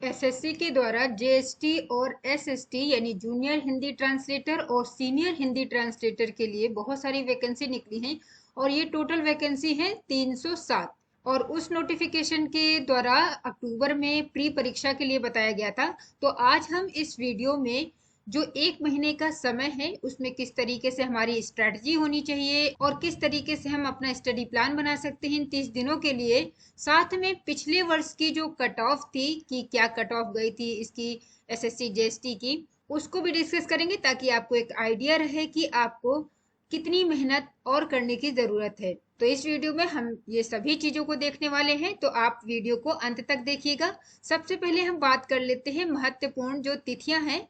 SSC के द्वारा JST और एसएसटी यानी जूनियर हिंदी ट्रांसलेटर और सीनियर हिंदी ट्रांसलेटर के लिए बहुत सारी वैकेंसी निकली हैं और ये टोटल वैकेंसी है 307। और उस नोटिफिकेशन के द्वारा अक्टूबर में प्री परीक्षा के लिए बताया गया था। तो आज हम इस वीडियो में जो 1 महीने का समय है उसमें किस तरीके से हमारी स्ट्रेटजी होनी चाहिए और किस तरीके से हम अपना स्टडी प्लान बना सकते हैं इन 30 दिनों के लिए, साथ में पिछले वर्ष की जो कट ऑफ थी कि क्या कट ऑफ गई थी इसकी एसएससी जेएसटी की, उसको भी डिस्कस करेंगे ताकि आपको एक आइडिया रहे कि आपको कितनी मेहनत और करने की जरूरत है। तो इस वीडियो में हम ये सभी चीजों को देखने वाले हैं, तो आप वीडियो को अंत तक देखिएगा। सबसे पहले हम बात कर लेते हैं महत्वपूर्ण जो तिथियां हैं।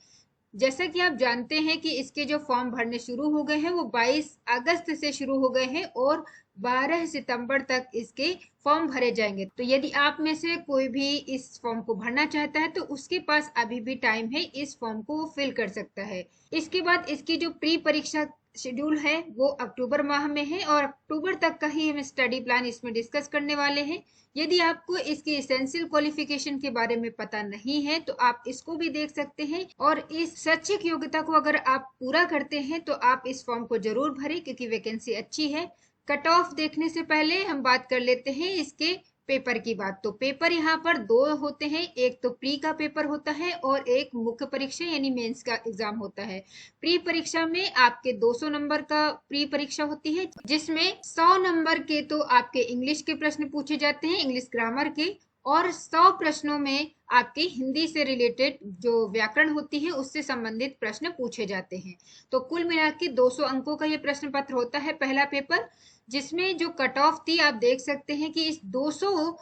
जैसा कि आप जानते हैं कि इसके जो फॉर्म भरने शुरू हो गए हैं वो 22 अगस्त से शुरू हो गए हैं और 12 सितंबर तक इसके फॉर्म भरे जाएंगे। तो यदि आप में से कोई भी इस फॉर्म को भरना चाहता है तो उसके पास अभी भी टाइम है, इस फॉर्म को वो फिल कर सकता है। इसके बाद इसकी जो प्री परीक्षा शेड्यूल है वो अक्टूबर माह में है और अक्टूबर तक का ही हम स्टडी प्लान इसमें डिस्कस करने वाले हैं। यदि आपको इसकी एसेंशियल क्वालिफिकेशन के बारे में पता नहीं है तो आप इसको भी देख सकते हैं और इस शैक्षिक योग्यता को अगर आप पूरा करते हैं तो आप इस फॉर्म को जरूर भरें क्योंकि वैकेंसी अच्छी है। कट ऑफ देखने से पहले हम बात कर लेते हैं इसके पेपर की बात। तो पेपर यहाँ पर दो होते हैं, एक तो प्री का पेपर होता है और एक मुख्य परीक्षा यानी मेंस का एग्जाम होता है। प्री परीक्षा में आपके 200 नंबर का प्री परीक्षा होती है जिसमें 100 नंबर के तो आपके इंग्लिश के प्रश्न पूछे जाते हैं, इंग्लिश ग्रामर के, और 100 प्रश्नों में आपके हिंदी से रिलेटेड जो व्याकरण होती है उससे संबंधित प्रश्न पूछे जाते हैं। तो कुल मिला के 200 अंकों का ये प्रश्न पत्र होता है पहला पेपर, जिसमें जो कट ऑफ थी आप देख सकते हैं कि इस 200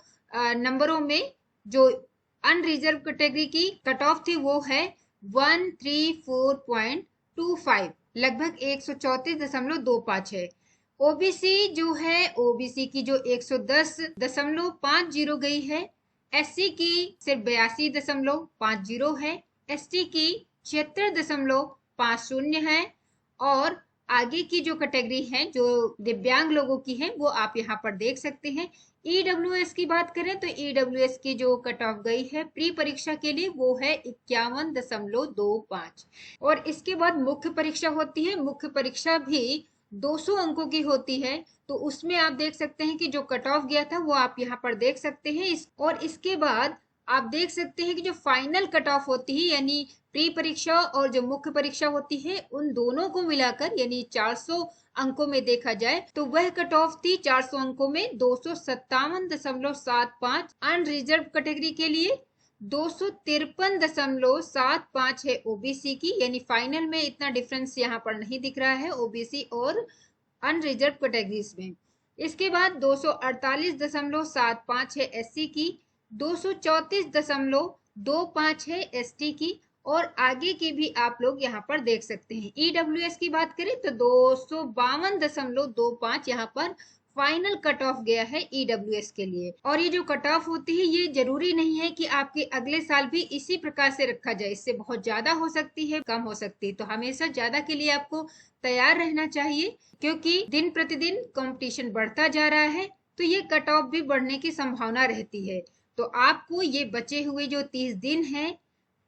नंबरों में जो अनरिजर्व कैटेगरी की कट ऑफ थी वो है 134.25, लगभग 134.25 है। ओबीसी जो है, ओबीसी की जो 110.50 गई है, एससी की सिर्फ 82.50 है, एसटी की 76.50 है, और आगे की जो कैटेगरी है जो दिव्यांग लोगों की है वो आप यहाँ पर देख सकते हैं। ईडब्ल्यूएस की बात करें तो ईडब्ल्यूएस की जो कट ऑफ गई है प्री परीक्षा के लिए वो है 51.25। और इसके बाद मुख्य परीक्षा होती है, मुख्य परीक्षा भी 200 अंकों की होती है। तो उसमें आप देख सकते हैं कि जो कट ऑफ गया था वो आप यहाँ पर देख सकते हैं और इसके बाद आप देख सकते हैं कि जो फाइनल कट ऑफ होती है यानी प्री परीक्षा और जो मुख्य परीक्षा होती है उन दोनों को मिलाकर यानी 400 अंकों में देखा जाए तो वह कट ऑफ थी 400 अंकों में 257.75 अनरिजर्व कैटेगरी के लिए, 253.75 है ओबीसी की, यानी फाइनल में इतना डिफरेंस यहाँ पर नहीं दिख रहा है ओबीसी और अनरिजर्व कैटेगरीज में। इसके बाद 248.75 है एससी की, 234.25 है एसटी की, और आगे की भी आप लोग यहाँ पर देख सकते हैं। ईडब्ल्यूएस की बात करें तो 252.25 यहाँ पर फाइनल कट ऑफ गया है ईडब्ल्यूएस के लिए। और ये जो कट ऑफ होती है ये जरूरी नहीं है कि आपके अगले साल भी इसी प्रकार से रखा जाए, इससे बहुत ज्यादा हो सकती है, कम हो सकती है। तो हमेशा ज्यादा के लिए आपको तैयार रहना चाहिए क्योंकि दिन प्रतिदिन कंपटीशन बढ़ता जा रहा है तो ये कट ऑफ भी बढ़ने की संभावना रहती है। तो आपको ये बचे हुए जो 30 दिन हैं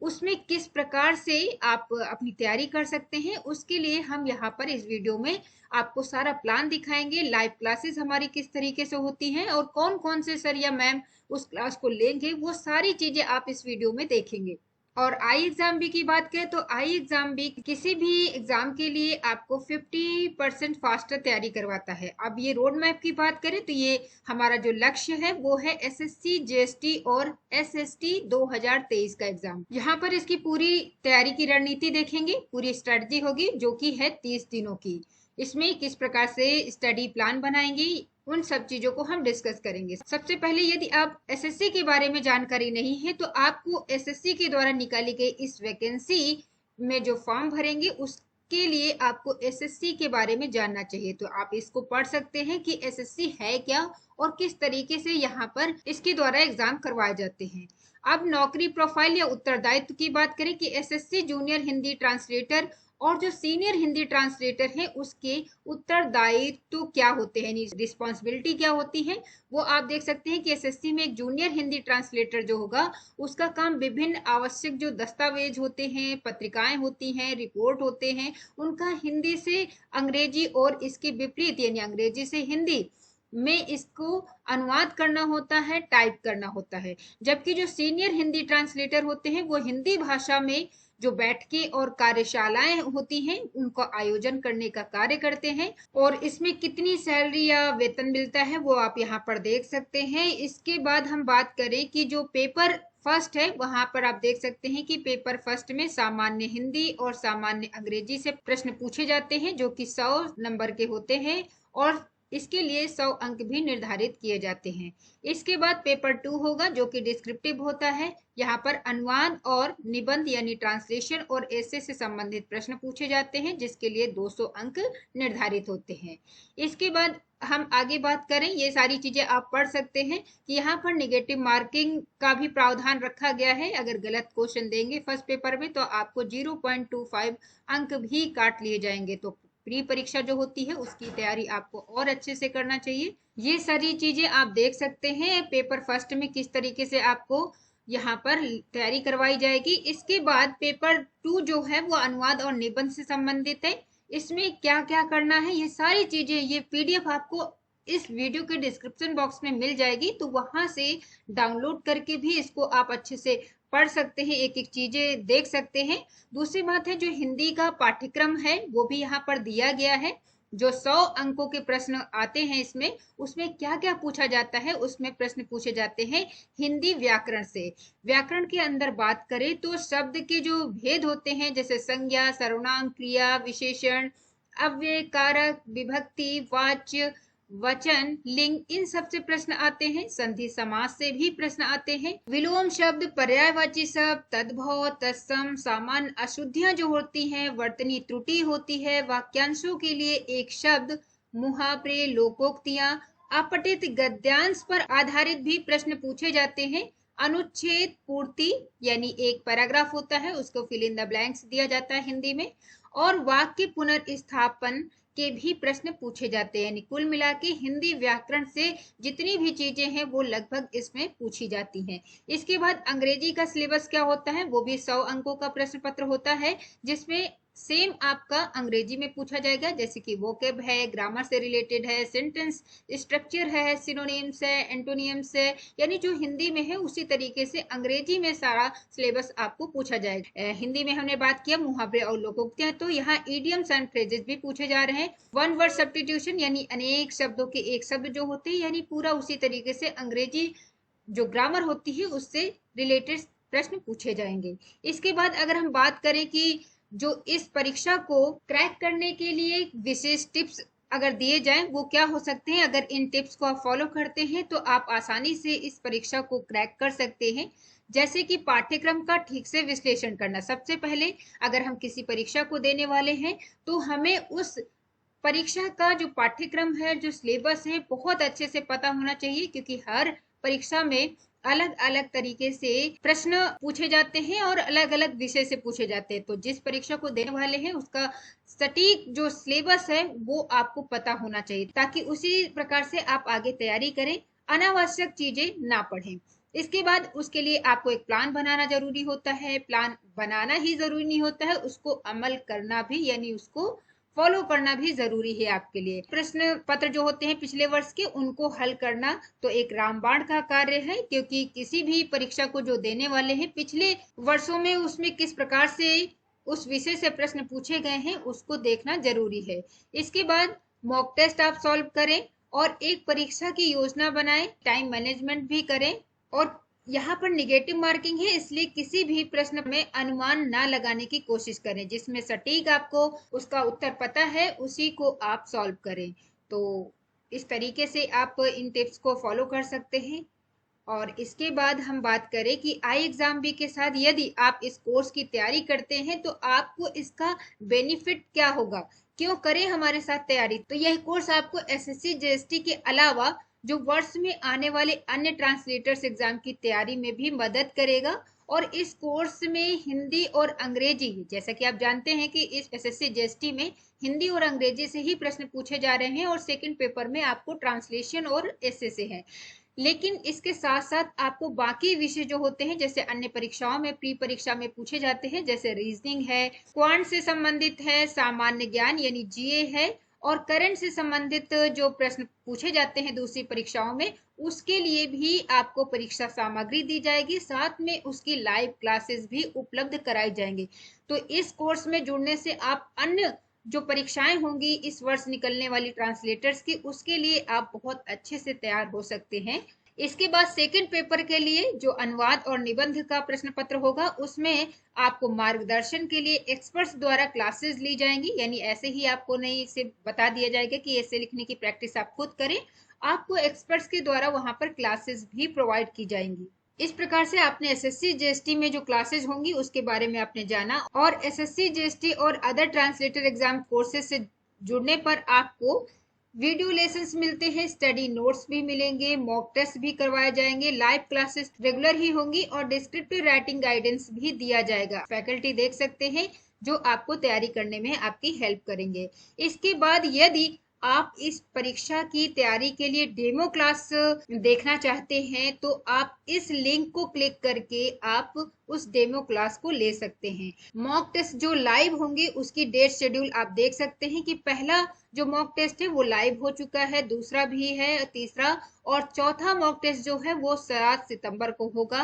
उसमें किस प्रकार से आप अपनी तैयारी कर सकते हैं उसके लिए हम यहाँ पर इस वीडियो में आपको सारा प्लान दिखाएंगे। लाइव क्लासेस हमारी किस तरीके से होती हैं और कौन कौन से सर या मैम उस क्लास को लेंगे वो सारी चीजें आप इस वीडियो में देखेंगे। और आई एग्जाम बी की बात करें तो आई एग्जाम बी किसी भी एग्जाम के लिए आपको 50% फास्टर तैयारी करवाता है। अब ये रोड मैप की बात करें तो ये हमारा जो लक्ष्य है वो है एसएससी जेएसटी और एसएसटी 2023 का एग्जाम। यहाँ पर इसकी पूरी तैयारी की रणनीति देखेंगे, पूरी स्ट्रेटजी होगी जो कि है 30 दिनों की। इसमें किस प्रकार से स्टडी प्लान बनाएंगे उन सब चीजों को हम डिस्कस करेंगे। सबसे पहले यदि आप एसएससी के बारे में जानकारी नहीं है तो आपको एसएससी के द्वारा निकाली गई इस वैकेंसी में जो फॉर्म भरेंगे उसके लिए आपको एसएससी के बारे में जानना चाहिए। तो आप इसको पढ़ सकते हैं कि एसएससी है क्या और किस तरीके से यहाँ पर इसके द्वारा एग्जाम करवाए जाते हैं। अब नौकरी प्रोफाइल या उत्तरदायित्व की बात करें कि एसएससी जूनियर हिंदी ट्रांसलेटर और जो सीनियर हिंदी ट्रांसलेटर है उसके उत्तरदायित्व तो क्या होते हैं, रिस्पॉन्सिबिलिटी क्या होती है, वो आप देख सकते हैं कि एसएससी में एक जूनियर हिंदी ट्रांसलेटर जो होगा उसका काम विभिन्न आवश्यक जो दस्तावेज होते हैं, पत्रिकाएं होती हैं, रिपोर्ट होते हैं, उनका हिंदी से अंग्रेजी और इसके विपरीत यानी अंग्रेजी से हिंदी में इसको अनुवाद करना होता है, टाइप करना होता है। जबकि जो सीनियर हिंदी ट्रांसलेटर होते हैं वो हिंदी भाषा में जो बैठकें और कार्यशालाएं होती हैं उनको आयोजन करने का कार्य करते हैं। और इसमें कितनी सैलरी या वेतन मिलता है वो आप यहाँ पर देख सकते हैं। इसके बाद हम बात करें कि जो पेपर फर्स्ट है वहां पर आप देख सकते हैं कि पेपर फर्स्ट में सामान्य हिंदी और सामान्य अंग्रेजी से प्रश्न पूछे जाते हैं जो कि 100 नंबर के होते हैं और इसके लिए 100 अंक भी निर्धारित किए जाते हैं। इसके बाद पेपर 2 होगा जो कि डिस्क्रिप्टिव होता है। यहाँ पर अनुवाद और निबंध यानी ट्रांसलेशन और ऐसे से संबंधित प्रश्न पूछे जाते हैं जिसके लिए 200 अंक निर्धारित होते हैं। इसके बाद हम आगे बात करें, ये सारी चीजें आप पढ़ सकते हैं कि यहाँ पर निगेटिव मार्किंग का भी प्रावधान रखा गया है। अगर गलत क्वेश्चन देंगे फर्स्ट पेपर में तो आपको 0.25 अंक भी काट लिए जाएंगे। तो प्री परीक्षा जो होती है उसकी तैयारी आपको और अच्छे से करना चाहिए। ये सारी चीजें आप देख सकते हैं पेपर फर्स्ट में किस तरीके से आपको यहाँ पर तैयारी करवाई जाएगी। इसके बाद पेपर 2 जो है वो अनुवाद और निबंध से संबंधित है। इसमें क्या क्या करना है ये सारी चीजें, ये पीडीएफ आपको इस वीडियो के डिस्क्रिप्शन बॉक्स में मिल जाएगी, तो वहां से डाउनलोड करके भी इसको आप अच्छे से पढ़ सकते हैं, एक एक चीजें देख सकते हैं। दूसरी बात है जो हिंदी का पाठ्यक्रम है वो भी यहाँ पर दिया गया है। जो 100 अंकों के प्रश्न आते हैं इसमें, उसमें क्या क्या पूछा जाता है, उसमें प्रश्न पूछे जाते हैं हिंदी व्याकरण से। व्याकरण के अंदर बात करें तो शब्द के जो भेद होते हैं जैसे संज्ञा, सर्वनाम, क्रिया, विशेषण, अव्यय, कारक, विभक्ति, वाच्य, वचन, लिंग, इन सब से प्रश्न आते हैं। संधि समास से भी प्रश्न आते हैं। विलोम शब्द, पर्यायवाची शब्द, तद्भव, तत्सम, सामान्य अशुद्धियां जो होती हैं, वर्तनी त्रुटि होती है, वाक्यांशों के लिए एक शब्द, मुहावरे, लोकोक्तियां, अपठित गद्यांश पर आधारित भी प्रश्न पूछे जाते हैं। अनुच्छेद पूर्ति यानी एक पैराग्राफ होता है उसको फिल इन द ब्लैंक्स दिया जाता है हिंदी में, और वाक्य पुनर्स्थापन के भी प्रश्न पूछे जाते हैं। यानी कुल मिला के हिंदी व्याकरण से जितनी भी चीजें हैं वो लगभग इसमें पूछी जाती हैं। इसके बाद अंग्रेजी का सिलेबस क्या होता है, वो भी 100 अंकों का प्रश्न पत्र होता है जिसमें सेम आपका अंग्रेजी में पूछा जाएगा, जैसे कि वोकेब है, ग्रामर से रिलेटेड है, सेंटेंस स्ट्रक्चर है, सिनोनिम्स है, एंटोनियम्स है, यानी जो हिंदी में है उसी तरीके से अंग्रेजी में सारा सिलेबस आपको पूछा जाएगा। हिंदी में हमने बात किया मुहावरे और लोकोक्तियां, तो यहाँ इडियम्स एंड फ्रेजेस भी पूछे जा रहे हैं। वन वर्ड सब्स्टिट्यूशन यानी अनेक शब्दों के एक शब्द जो होते हैं, यानी पूरा उसी तरीके से अंग्रेजी जो ग्रामर होती है उससे रिलेटेड प्रश्न पूछे जाएंगे। इसके बाद अगर हम बात करें कि जो इस परीक्षा को क्रैक करने के लिए विशेष टिप्स अगर दिए जाएं वो क्या हो सकते हैं, अगर इन टिप्स को आप फॉलो करते हैं तो आप आसानी से इस परीक्षा को क्रैक कर सकते हैं। जैसे कि पाठ्यक्रम का ठीक से विश्लेषण करना। सबसे पहले अगर हम किसी परीक्षा को देने वाले हैं तो हमें उस परीक्षा का जो पाठ्यक्रम है, जो सिलेबस है, बहुत अच्छे से पता होना चाहिए, क्योंकि हर परीक्षा में अलग अलग तरीके से प्रश्न पूछे जाते हैं और अलग अलग विषय से पूछे जाते हैं। तो जिस परीक्षा को देने वाले हैं उसका सटीक जो सिलेबस है वो आपको पता होना चाहिए, ताकि उसी प्रकार से आप आगे तैयारी करें, अनावश्यक चीजें ना पढ़ें। इसके बाद उसके लिए आपको एक प्लान बनाना जरूरी होता है। प्लान बनाना ही जरूरी नहीं होता है, उसको अमल करना भी यानी उसको फॉलो करना भी जरूरी है आपके लिए। प्रश्न पत्र जो होते हैं पिछले वर्ष के उनको हल करना तो एक रामबाण का कार्य है, क्योंकि किसी भी परीक्षा को जो देने वाले हैं पिछले वर्षों में उसमें किस प्रकार से उस विषय से प्रश्न पूछे गए हैं उसको देखना जरूरी है। इसके बाद मॉक टेस्ट आप सॉल्व करें और एक परीक्षा की योजना बनाएं, टाइम मैनेजमेंट भी करें। और यहाँ पर निगेटिव मार्किंग है, इसलिए किसी भी प्रश्न में अनुमान ना लगाने की कोशिश करें। जिसमें सटीक आपको उसका उत्तर पता है उसी को आप सॉल्व करें। तो इस तरीके से आप इन टिप्स को फॉलो कर सकते हैं। और इसके बाद हम बात करें कि आई एग्जाम बी के साथ यदि आप इस कोर्स की तैयारी करते हैं तो आपको इसका बेनिफिट क्या होगा, क्यों करें हमारे साथ तैयारी। तो यह कोर्स आपको एसएससी जीएसटी के अलावा जो वर्ष में आने वाले अन्य ट्रांसलेटर्स एग्जाम की तैयारी में भी मदद करेगा। और इस कोर्स में हिंदी और अंग्रेजी, जैसा कि आप जानते हैं कि इस एसएससी जीएसटी में हिंदी और अंग्रेजी से ही प्रश्न पूछे जा रहे हैं और सेकंड पेपर में आपको ट्रांसलेशन और ऐसे से है। लेकिन इसके साथ साथ आपको बाकी विषय जो होते हैं, जैसे अन्य परीक्षाओं में प्री परीक्षा में पूछे जाते हैं, जैसे रीजनिंग है, क्वांट से संबंधित है, सामान्य ज्ञान यानी जीए है, और करंट से संबंधित जो प्रश्न पूछे जाते हैं दूसरी परीक्षाओं में, उसके लिए भी आपको परीक्षा सामग्री दी जाएगी, साथ में उसकी लाइव क्लासेस भी उपलब्ध कराई जाएंगी। तो इस कोर्स में जुड़ने से आप अन्य जो परीक्षाएं होंगी इस वर्ष निकलने वाली ट्रांसलेटर्स की, उसके लिए आप बहुत अच्छे से तैयार हो सकते हैं। इसके बाद सेकंड पेपर के लिए जो अनुवाद और निबंध का प्रश्न पत्र होगा, उसमें आपको मार्गदर्शन के लिए एक्सपर्ट्स द्वारा क्लासेस ली जाएंगी, यानी ऐसे ही आपको नहीं इसे बता दिया जाएगा कि ऐसे लिखने की प्रैक्टिस आप खुद करें, आपको एक्सपर्ट्स के द्वारा वहां पर क्लासेस भी प्रोवाइड की जाएंगी। इस प्रकार से आपने एसएससी जीएसटी में जो क्लासेस होंगी उसके बारे में आपने जाना। और एसएससी जीएसटी और अदर ट्रांसलेटर एग्जाम कोर्सेज से जुड़ने पर आपको वीडियो लेसन्स मिलते हैं, स्टडी नोट्स भी मिलेंगे, मॉक टेस्ट भी करवाए जाएंगे, लाइव क्लासेस रेगुलर ही होंगी और डिस्क्रिप्टिव राइटिंग गाइडेंस भी दिया जाएगा। फैकल्टी देख सकते हैं जो आपको तैयारी करने में आपकी हेल्प करेंगे। इसके बाद यदि आप इस परीक्षा की तैयारी के लिए डेमो क्लास देखना चाहते हैं तो आप इस लिंक को क्लिक करके आप उस डेमो क्लास को ले सकते हैं। मॉक टेस्ट जो लाइव होंगे उसकी डेट शेड्यूल आप देख सकते हैं कि पहला जो मॉक टेस्ट है वो लाइव हो चुका है, दूसरा भी है, तीसरा और चौथा मॉक टेस्ट जो है वो 7 सितंबर को होगा,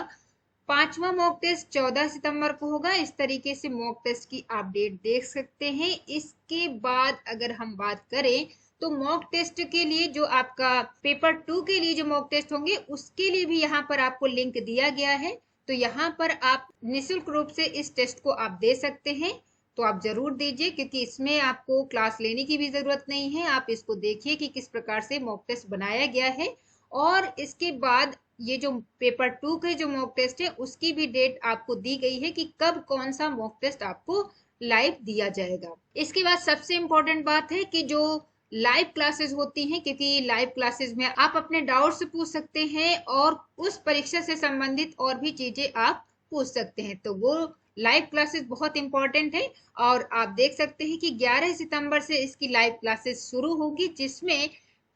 पांचवा मॉक टेस्ट 14 सितंबर को होगा। इस तरीके से मॉक टेस्ट की आप डेट देख सकते हैं। इसके बाद अगर हम बात करें तो मॉक टेस्ट के लिए जो आपका पेपर 2 के लिए जो मॉक टेस्ट होंगे उसके लिए भी यहाँ पर आपको लिंक दिया गया है, तो यहाँ पर आप निःशुल्क रूप से इस टेस्ट को आप दे सकते हैं। तो आप जरूर दीजिए क्योंकि इसमें आपको क्लास लेने की भी जरूरत नहीं है, आप इसको देखिए कि किस प्रकार से मॉक टेस्ट बनाया गया है। और इसके बाद ये जो पेपर 2 के जो मॉक टेस्ट है उसकी भी डेट आपको दी गई है कि कब कौन सा मॉक टेस्ट आपको लाइव दिया जाएगा। इसके बाद सबसे इम्पोर्टेंट बात है कि जो लाइव क्लासेस होती हैं, क्योंकि लाइव क्लासेस में आप अपने डाउट्स पूछ सकते हैं और उस परीक्षा से संबंधित और भी चीजें आप पूछ सकते हैं, तो वो लाइव क्लासेस बहुत इंपॉर्टेंट है। और आप देख सकते हैं कि 11 सितंबर से इसकी लाइव क्लासेस शुरू होगी, जिसमें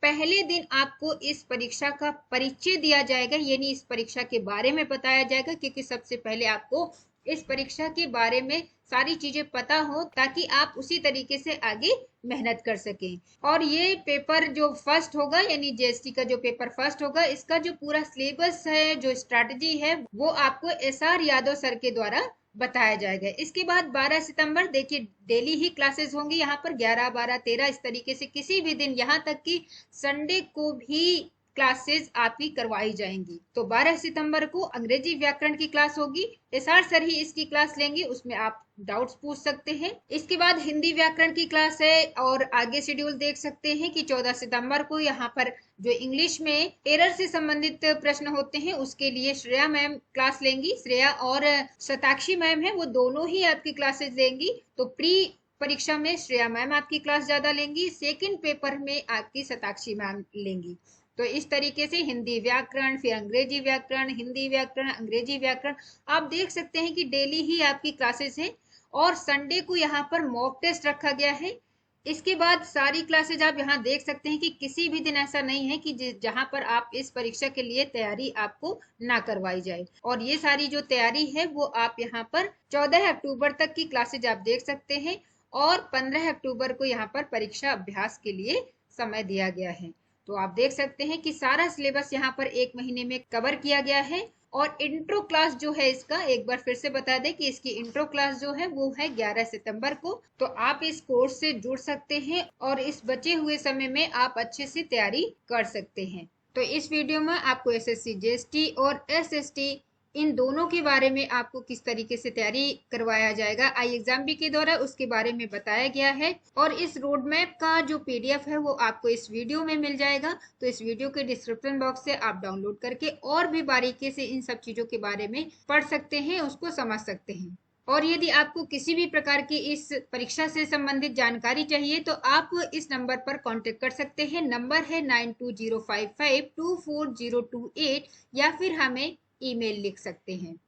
पहले दिन आपको इस परीक्षा का परिचय दिया जाएगा, यानी इस परीक्षा के बारे में बताया जाएगा, क्योंकि सबसे पहले आपको इस परीक्षा के बारे में सारी चीजें पता हो ताकि आप उसी तरीके से आगे मेहनत कर सकें। और ये पेपर जो फर्स्ट होगा यानी जीएसटी का जो पेपर फर्स्ट होगा, इसका जो पूरा सिलेबस है, जो स्ट्रैटेजी है, वो आपको एसआर यादव सर के द्वारा बताया जाएगा। इसके बाद 12 सितंबर देखिए डेली ही क्लासेस होंगी यहाँ पर 11, 12, 13 इस तरीके से किसी भी दिन, यहाँ तक कि संडे को भी क्लासेस आपकी करवाई जाएंगी। तो 12 सितंबर को अंग्रेजी व्याकरण की क्लास होगी, एसआर सर ही इसकी क्लास लेंगे, उसमें आप डाउट्स पूछ सकते हैं। इसके बाद हिंदी व्याकरण की क्लास है और आगे शेड्यूल देख सकते हैं कि 14 सितंबर को यहाँ पर जो इंग्लिश में एरर से संबंधित प्रश्न होते हैं उसके लिए श्रेया मैम क्लास लेंगी, श्रेया और शताक्षी मैम है वो दोनों ही आपकी क्लासेस लेंगी। तो प्री परीक्षा में श्रेया मैम आपकी क्लास ज्यादा लेंगी, सेकंड पेपर में आपकी शताक्षी मैम लेंगी। तो इस तरीके से हिंदी व्याकरण, फिर अंग्रेजी व्याकरण, हिंदी व्याकरण, अंग्रेजी व्याकरण, आप देख सकते हैं कि डेली ही आपकी क्लासेस हैं और संडे को यहाँ पर मॉक टेस्ट रखा गया है। इसके बाद सारी क्लासेज आप यहाँ देख सकते हैं कि किसी भी दिन ऐसा नहीं है कि जहां पर आप इस परीक्षा के लिए तैयारी आपको ना करवाई जाए। और ये सारी जो तैयारी है वो आप यहाँ पर 14 अक्टूबर तक की क्लासेज आप देख सकते हैं और 15 अक्टूबर को यहाँ पर परीक्षा अभ्यास के लिए समय दिया गया है। तो आप देख सकते हैं कि सारा सिलेबस यहाँ पर 1 महीने में कवर किया गया है। और इंट्रो क्लास जो है इसका एक बार फिर से बता दें कि इसकी इंट्रो क्लास जो है वो है 11 सितंबर को। तो आप इस कोर्स से जुड़ सकते हैं और इस बचे हुए समय में आप अच्छे से तैयारी कर सकते हैं। तो इस वीडियो में आपको एसएससी जीएसटी और एसएसटी इन दोनों के बारे में आपको किस तरीके से तैयारी करवाया जाएगा आई एग्जाम बी के द्वारा उसके बारे में बताया गया है। और इस रोड मैप का जो पीडीएफ है वो आपको इस वीडियो में मिल जाएगा, तो इस वीडियो के डिस्क्रिप्शन बॉक्स से आप डाउनलोड करके और भी बारीकी से इन सब चीजों के बारे में पढ़ सकते हैं, उसको समझ सकते हैं। और यदि आपको किसी भी प्रकार की इस परीक्षा से संबंधित जानकारी चाहिए तो आप इस नंबर पर कांटेक्ट कर सकते हैं। नंबर है 9205524028 या फिर हमें ईमेल लिख सकते हैं।